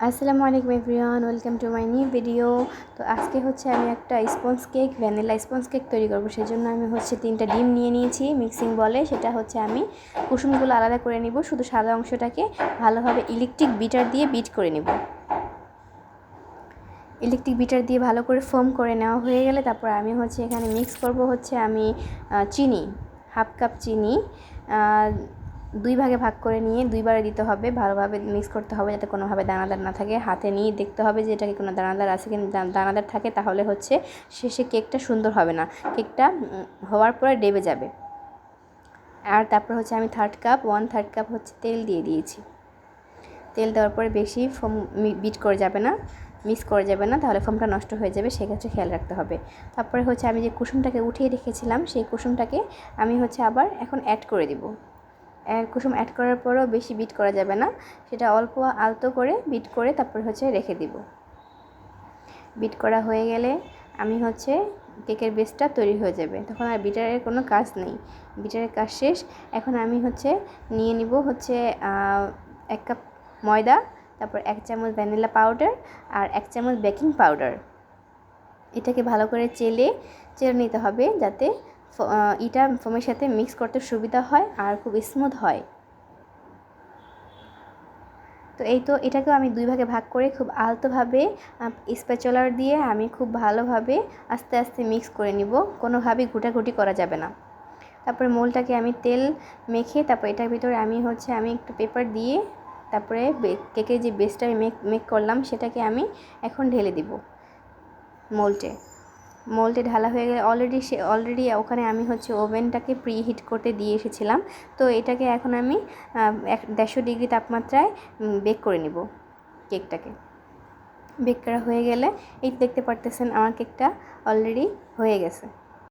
আসসালামু আলাইকুম everyone, welcome to my new video. তো আজকে হচ্ছে আমি একটা sponge cake, vanilla sponge cake তৈরি করবো। সেই জন্য আমি হচ্ছে 3টা ডিম নিয়ে নিয়েছি মিক্সিং বলে। সেটা হচ্ছে আমি কুসুমগুলো আলাদা করে নিব, শুধু সাদা অংশটাকে ভালোভাবে ইলেকট্রিক বিটার দিয়ে বিট করে নিব। ইলেকট্রিক বিটার দিয়ে ভালো করে ফোম করে নেওয়া হয়ে গেলে তারপর আমি হচ্ছে এখানে মিক্স করব হচ্ছে আমি চিনি, হাফ কাপ চিনি 2 ভাগে ভাগ করে নিয়ে 2বারে দিতে হবে। ভালোভাবে মিক্স করতে হবে যাতে কোনোভাবে দানাদার না থাকে। হাতে নিয়ে দেখতে হবে যে এটাকে কোনো দানাদার আছে কিনা। দানাদার থাকে তাহলে হচ্ছে শেষে কেকটা সুন্দর হবে না, কেকটা হওয়ার পরে ডেবে যাবে। আর তারপর হচ্ছে আমি 1/3 কাপ হচ্ছে তেল দিয়ে দিয়েছি। তেল দেওয়ার পরে বেশি ফোম বিট করে যাবে না, মিক্স করে যাবে না, তাহলে ফোমটা নষ্ট হয়ে যাবে, সেক্ষেত্রে খেয়াল রাখতে হবে। তারপরে হচ্ছে আমি যে কুসুমটাকে উঠিয়ে রেখেছিলাম সেই কুসুমটাকে আমি হচ্ছে আবার এখন অ্যাড করে দিব। কুসুম অ্যাড করার পরেও বেশি বিট করা যাবে না, সেটা অল্প আলতো করে বিট করে তারপরে হচ্ছে রেখে দিব। বিট করা হয়ে গেলে আমি হচ্ছে কেকের বেসটা তৈরি হয়ে যাবে, তখন আর বিটারের কোনো কাজ নেই, বিটারের কাজ শেষ। এখন আমি হচ্ছে নিয়ে নিব হচ্ছে 1 কাপ ময়দা, তারপর 1 চামচ ভ্যানিলা পাউডার আর 1 চামচ বেকিং পাউডার। এটাকে ভালো করে চেলে নিতে হবে যাতে এটা ফোমের সাথে মিক্স করতে সুবিধা হয় আর খুব স্মুথ হয়। তো এটাকেও আমি 2 ভাগে ভাগ করে খুব আলতোভাবে স্প্যাচুলার দিয়ে আমি খুব ভালোভাবে আস্তে আস্তে মিক্স করে নিব, কোনোভাবেই ঘুটাঘুটি করা যাবে না। তারপরে মোলটাকে আমি তেল মেখে তারপর এটার ভিতরে আমি একটু পেপার দিয়ে তারপরে কেকের যে বেসটা আমি মেক করলাম সেটাকে আমি এখন ঢেলে দিব মোল্টে ঢালা হয়ে গেলে অলরেডি ওখানে আমি হচ্ছে ওভেনটাকে প্রিহিট করতে দিয়ে এসেছিলাম। তো এটাকে এখন আমি 150 ডিগ্রি তাপমাত্রায় বেক করে নিব। কেকটাকে বেক করা হয়ে গেলে এই দেখতে পারতেছেন আমার কেকটা অলরেডি হয়ে গেছে।